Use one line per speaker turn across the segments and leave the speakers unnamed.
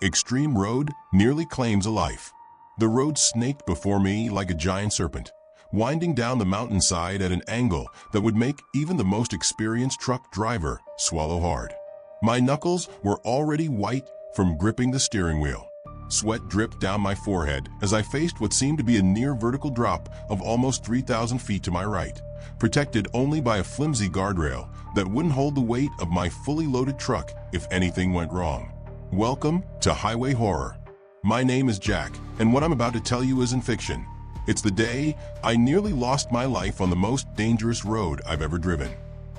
Extreme road nearly claims a life. The road snaked before me like a giant serpent, winding down the mountainside at an angle that would make even the most experienced truck driver swallow hard. My knuckles were already white from gripping the steering wheel. Sweat dripped down my forehead as I faced what seemed to be a near vertical drop of almost 3,000 feet to my right, protected only by a flimsy guardrail that wouldn't hold the weight of my fully loaded truck if anything went wrong. Welcome to Highway Horror. My name is Jack, and what I'm about to tell you isn't fiction. It's the day I nearly lost my life on the most dangerous road I've ever driven.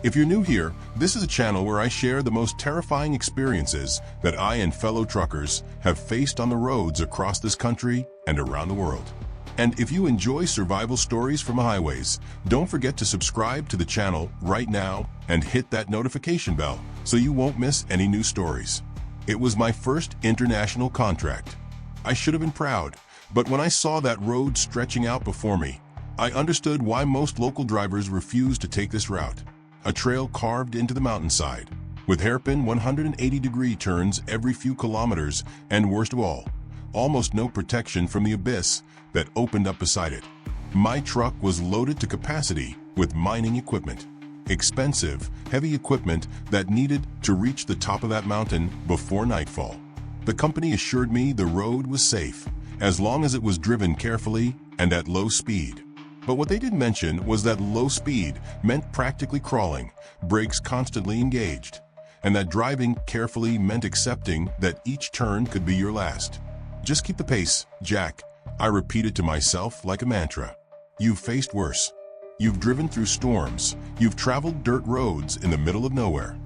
If you're new here, this is a channel where I share the most terrifying experiences that I and fellow truckers have faced on the roads across this country and around the world. And if you enjoy survival stories from highways, don't forget to subscribe to the channel right now and hit that notification bell so you won't miss any new stories. It was my first international contract. I should have been proud, but when I saw that road stretching out before me, I understood why most local drivers refuse to take this route. A trail carved into the mountainside, with hairpin 180-degree turns every few kilometers, and worst of all, almost no protection from the abyss that opened up beside it. My truck was loaded to capacity with mining equipment. Expensive, heavy equipment that needed to reach the top of that mountain before nightfall. The company assured me the road was safe, as long as it was driven carefully and at low speed. But what they didn't mention was that low speed meant practically crawling, brakes constantly engaged, and that driving carefully meant accepting that each turn could be your last. Just keep the pace, Jack, I repeated to myself like a mantra. You've faced worse. You've driven through storms. You've traveled dirt roads in the middle of nowhere.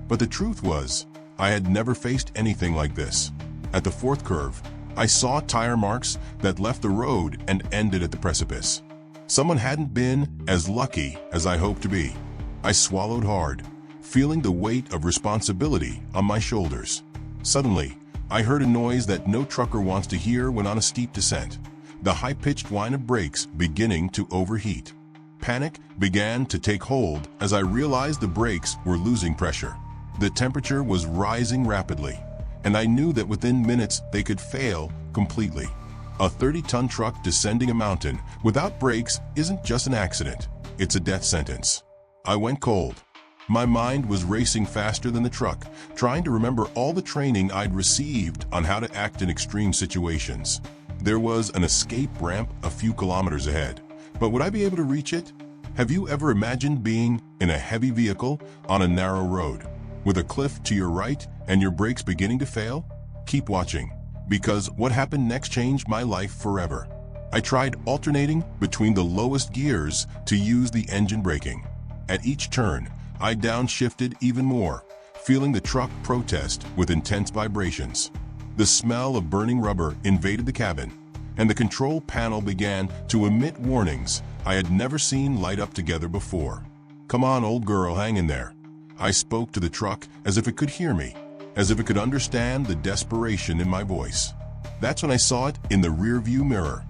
But the truth was, I had never faced anything like this. At the fourth curve, I saw tire marks that left the road and ended at the precipice. Someone hadn't been as lucky as I hoped to be. I swallowed hard, feeling the weight of responsibility on my shoulders. Suddenly, I heard a noise that no trucker wants to hear when on a steep descent. The high-pitched whine of brakes beginning to overheat. Panic began to take hold as I realized the brakes were losing pressure. The temperature was rising rapidly, and I knew that within minutes they could fail completely. A 30-ton truck descending a mountain without brakes isn't just an accident, it's a death sentence. I went cold. My mind was racing faster than the truck, trying to remember all the training I'd received on how to act in extreme situations. There was an escape ramp a few kilometers ahead, but would I be able to reach it? Have you ever imagined being in a heavy vehicle on a narrow road, with a cliff to your right and your brakes beginning to fail? Keep watching, because what happened next changed my life forever. I tried alternating between the lowest gears to use the engine braking. At each turn, I downshifted even more, feeling the truck protest with intense vibrations. The smell of burning rubber invaded the cabin, and the control panel began to emit warnings I had never seen light up together before. "Come on, old girl, hang in there." I spoke to the truck as if it could hear me, as if it could understand the desperation in my voice. That's when I saw it in the rearview mirror.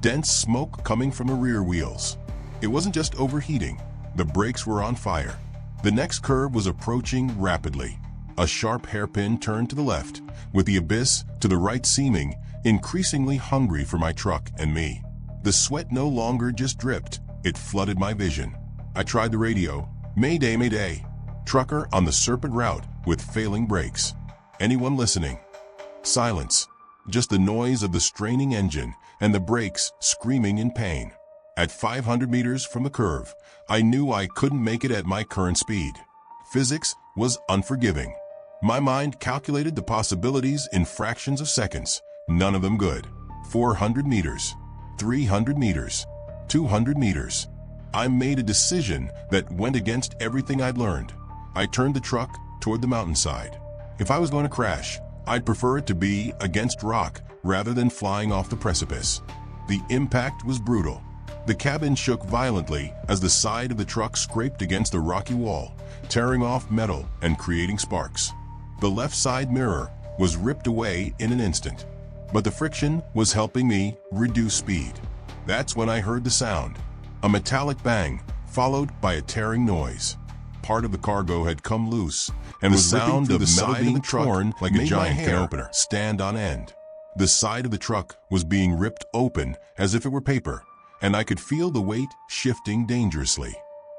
Dense smoke coming from the rear wheels. It wasn't just overheating. The brakes were on fire. The next curve was approaching rapidly. A sharp hairpin turned to the left, with the abyss to the right seeming increasingly hungry for my truck and me. The sweat no longer just dripped, it flooded my vision. I tried the radio. "Mayday, mayday. Trucker on the serpent route with failing brakes. Anyone listening?" Silence. Just the noise of the straining engine and the brakes screaming in pain. At 500 meters from the curve, I knew I couldn't make it at my current speed. Physics was unforgiving. My mind calculated the possibilities in fractions of seconds, none of them good. 400 meters, 300 meters, 200 meters. I made a decision that went against everything I'd learned. I turned the truck toward the mountainside. If I was going to crash, I'd prefer it to be against rock rather than flying off the precipice. The impact was brutal. The cabin shook violently as the side of the truck scraped against the rocky wall, tearing off metal and creating sparks. The left side mirror was ripped away in an instant, but the friction was helping me reduce speed. That's when I heard the sound. A metallic bang, followed by a tearing noise. Part of the cargo had come loose, and the sound of metal being torn like a giant can opener stand on end. The side of the truck was being ripped open as if it were paper, and I could feel the weight shifting dangerously.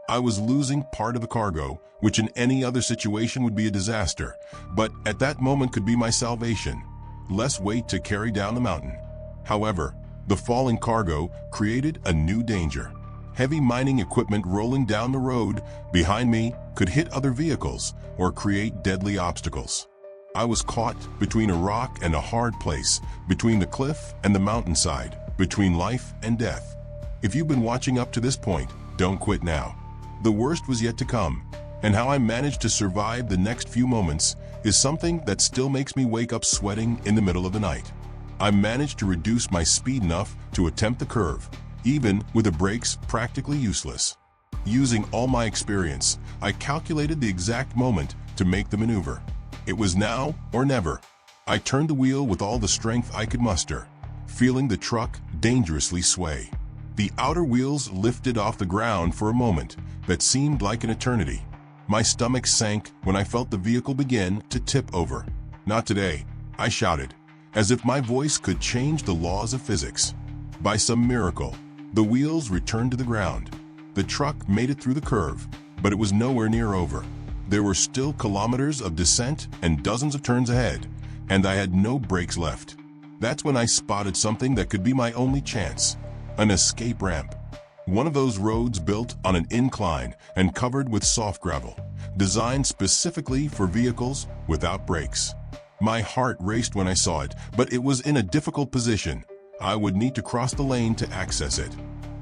I was losing part of the cargo, which in any other situation would be a disaster, but at that moment could be my salvation. Less weight to carry down the mountain. However, the falling cargo created a new danger. Heavy mining equipment rolling down the road behind me could hit other vehicles or create deadly obstacles. I was caught between a rock and a hard place, between the cliff and the mountainside, between life and death. If you've been watching up to this point, don't quit now. The worst was yet to come, and how I managed to survive the next few moments is something that still makes me wake up sweating in the middle of the night. I managed to reduce my speed enough to attempt the curve, even with the brakes practically useless. Using all my experience, I calculated the exact moment to make the maneuver. It was now or never. I turned the wheel with all the strength I could muster, feeling the truck dangerously sway. The outer wheels lifted off the ground for a moment that seemed like an eternity. My stomach sank when I felt the vehicle begin to tip over. "Not today," I shouted, as if my voice could change the laws of physics. By some miracle, the wheels returned to the ground. The truck made it through the curve, but it was nowhere near over. There were still kilometers of descent and dozens of turns ahead, and I had no brakes left. That's when I spotted something that could be my only chance: an escape ramp. One of those roads built on an incline and covered with soft gravel, designed specifically for vehicles without brakes. My heart raced when I saw it, but it was in a difficult position. I would need to cross the lane to access it.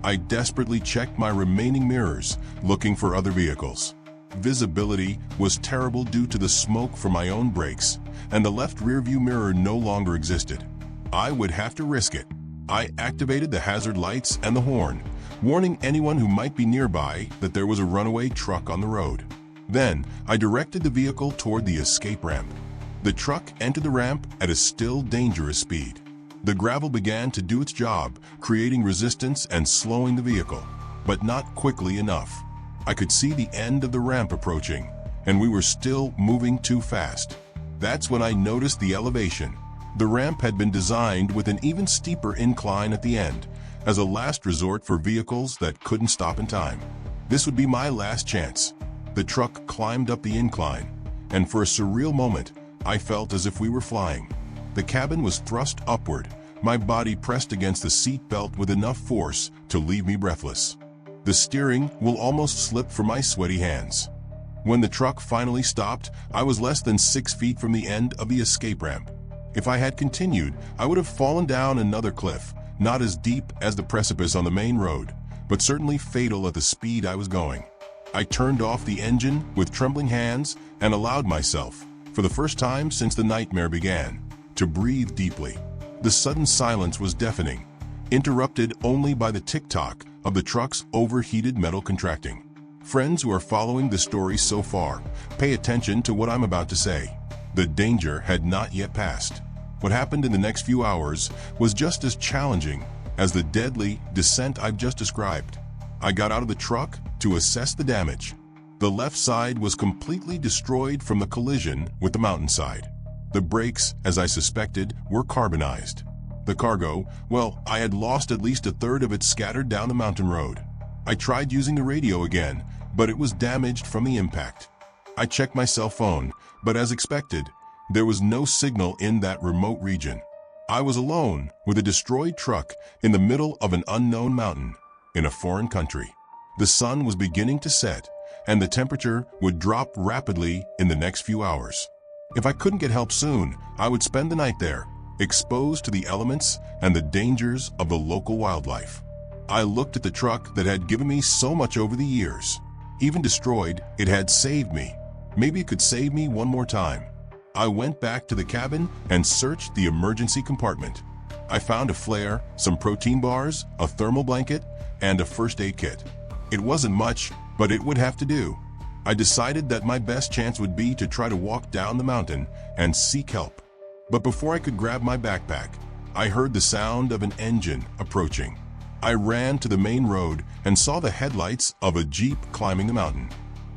I desperately checked my remaining mirrors, looking for other vehicles. Visibility was terrible due to the smoke from my own brakes, and the left rearview mirror no longer existed. I would have to risk it. I activated the hazard lights and the horn, warning anyone who might be nearby that there was a runaway truck on the road. Then, I directed the vehicle toward the escape ramp. The truck entered the ramp at a still dangerous speed. The gravel began to do its job, creating resistance and slowing the vehicle, but not quickly enough. I could see the end of the ramp approaching, and we were still moving too fast. That's when I noticed the elevation. The ramp had been designed with an even steeper incline at the end, as a last resort for vehicles that couldn't stop in time. This would be my last chance. The truck climbed up the incline, and for a surreal moment, I felt as if we were flying. The cabin was thrust upward, my body pressed against the seat belt with enough force to leave me breathless. The steering wheel almost slipped from my sweaty hands. When the truck finally stopped, I was less than 6 feet from the end of the escape ramp. If I had continued, I would have fallen down another cliff, not as deep as the precipice on the main road, but certainly fatal at the speed I was going. I turned off the engine with trembling hands and allowed myself, for the first time since the nightmare began, to breathe deeply. The sudden silence was deafening, interrupted only by the tick-tock of the truck's overheated metal contracting. Friends who are following the story so far, pay attention to what I'm about to say. The danger had not yet passed. What happened in the next few hours was just as challenging as the deadly descent I've just described. I got out of the truck to assess the damage. The left side was completely destroyed from the collision with the mountainside. The brakes, as I suspected, were carbonized. The cargo, well, I had lost at least a third of it scattered down the mountain road. I tried using the radio again, but it was damaged from the impact. I checked my cell phone, but as expected, there was no signal in that remote region. I was alone with a destroyed truck in the middle of an unknown mountain, in a foreign country. The sun was beginning to set, and the temperature would drop rapidly in the next few hours. If I couldn't get help soon, I would spend the night there, exposed to the elements and the dangers of the local wildlife. I looked at the truck that had given me so much over the years. Even destroyed, it had saved me. Maybe it could save me one more time. I went back to the cabin and searched the emergency compartment. I found a flare, some protein bars, a thermal blanket, and a first aid kit. It wasn't much, but it would have to do. I decided that my best chance would be to try to walk down the mountain and seek help. But before I could grab my backpack, I heard the sound of an engine approaching. I ran to the main road and saw the headlights of a Jeep climbing the mountain.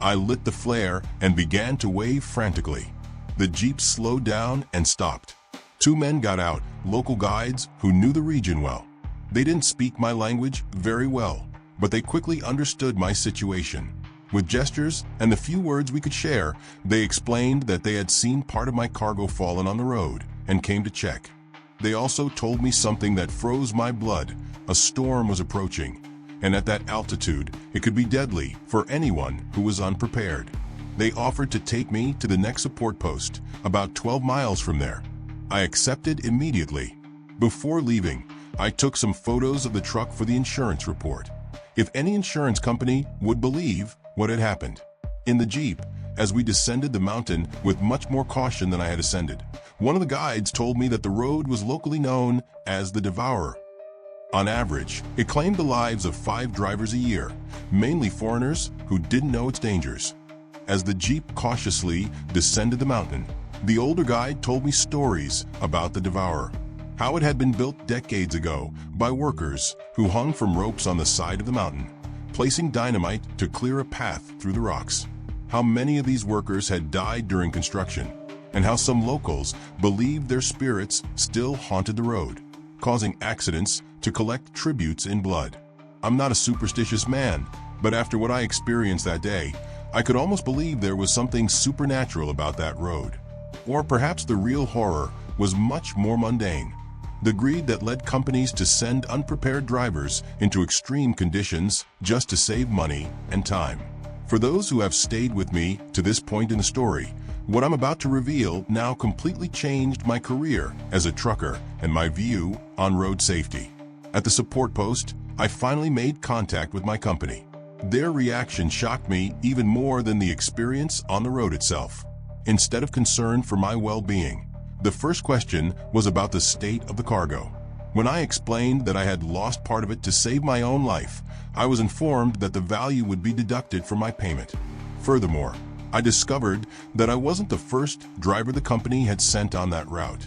I lit the flare and began to wave frantically. The Jeep slowed down and stopped. Two men got out, local guides who knew the region well. They didn't speak my language very well, but they quickly understood my situation. With gestures and the few words we could share, they explained that they had seen part of my cargo fallen on the road and came to check. They also told me something that froze my blood. A storm was approaching, and at that altitude, it could be deadly for anyone who was unprepared. They offered to take me to the next support post, about 12 miles from there. I accepted immediately. Before leaving, I took some photos of the truck for the insurance report. If any insurance company would believe what had happened. In the Jeep, as we descended the mountain with much more caution than I had ascended, one of the guides told me that the road was locally known as the Devourer. On average, it claimed the lives of 5 drivers a year, mainly foreigners who didn't know its dangers. As the Jeep cautiously descended the mountain, the older guide told me stories about the Devourer, how it had been built decades ago by workers who hung from ropes on the side of the mountain, placing dynamite to clear a path through the rocks. How many of these workers had died during construction, and how some locals believed their spirits still haunted the road, causing accidents to collect tributes in blood. I'm not a superstitious man, but after what I experienced that day, I could almost believe there was something supernatural about that road. Or perhaps the real horror was much more mundane. The greed that led companies to send unprepared drivers into extreme conditions just to save money and time. For those who have stayed with me to this point in the story, what I'm about to reveal now completely changed my career as a trucker and my view on road safety. At the support post, I finally made contact with my company. Their reaction shocked me even more than the experience on the road itself. Instead of concern for my well-being, the first question was about the state of the cargo. When I explained that I had lost part of it to save my own life, I was informed that the value would be deducted from my payment. Furthermore, I discovered that I wasn't the first driver the company had sent on that route.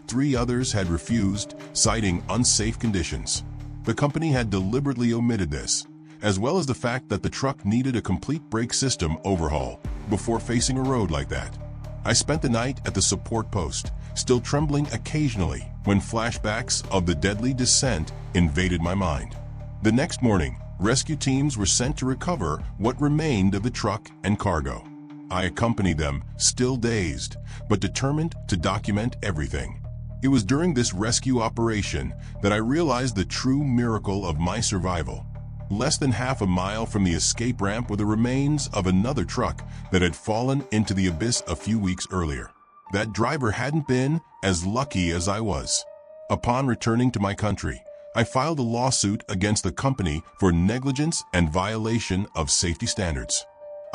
3 others had refused, citing unsafe conditions. The company had deliberately omitted this, as well as the fact that the truck needed a complete brake system overhaul before facing a road like that. I spent the night at the support post, still trembling occasionally when flashbacks of the deadly descent invaded my mind. The next morning, rescue teams were sent to recover what remained of the truck and cargo. I accompanied them, still dazed, but determined to document everything. It was during this rescue operation that I realized the true miracle of my survival. Less than half a mile from the escape ramp were the remains of another truck that had fallen into the abyss a few weeks earlier. That driver hadn't been as lucky as I was. Upon returning to my country, I filed a lawsuit against the company for negligence and violation of safety standards.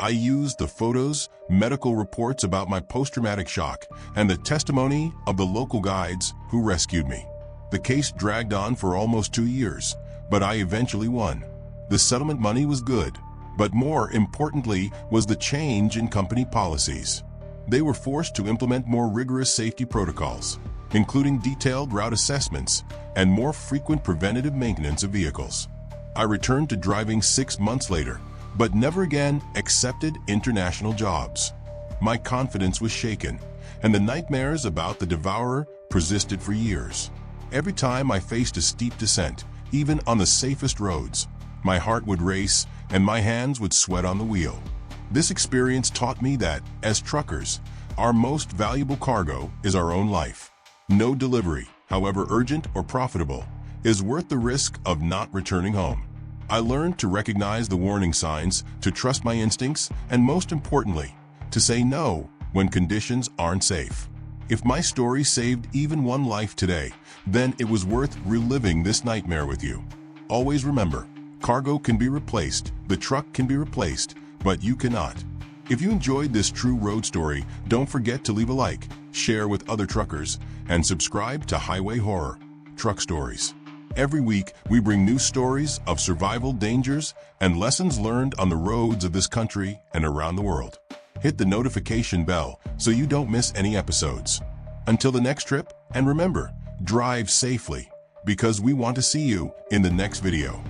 I used the photos, medical reports about my post-traumatic shock, and the testimony of the local guides who rescued me. The case dragged on for almost 2 years, but I eventually won. The settlement money was good, but more importantly was the change in company policies. They were forced to implement more rigorous safety protocols, including detailed route assessments and more frequent preventative maintenance of vehicles. I returned to driving 6 months later, but never again accepted international jobs. My confidence was shaken, and the nightmares about the Devourer persisted for years. Every time I faced a steep descent, even on the safest roads, my heart would race and my hands would sweat on the wheel. This experience taught me that, as truckers, our most valuable cargo is our own life. No delivery, however urgent or profitable, is worth the risk of not returning home. I learned to recognize the warning signs, to trust my instincts, and most importantly, to say no when conditions aren't safe. If my story saved even one life today, then it was worth reliving this nightmare with you. Always remember, cargo can be replaced, the truck can be replaced, but you cannot. If you enjoyed this true road story, don't forget to leave a like, share with other truckers, and subscribe to Highway Horror Truck Stories. Every week, we bring new stories of survival dangers and lessons learned on the roads of this country and around the world. Hit the notification bell so you don't miss any episodes. Until the next trip, and remember, drive safely, because we want to see you in the next video.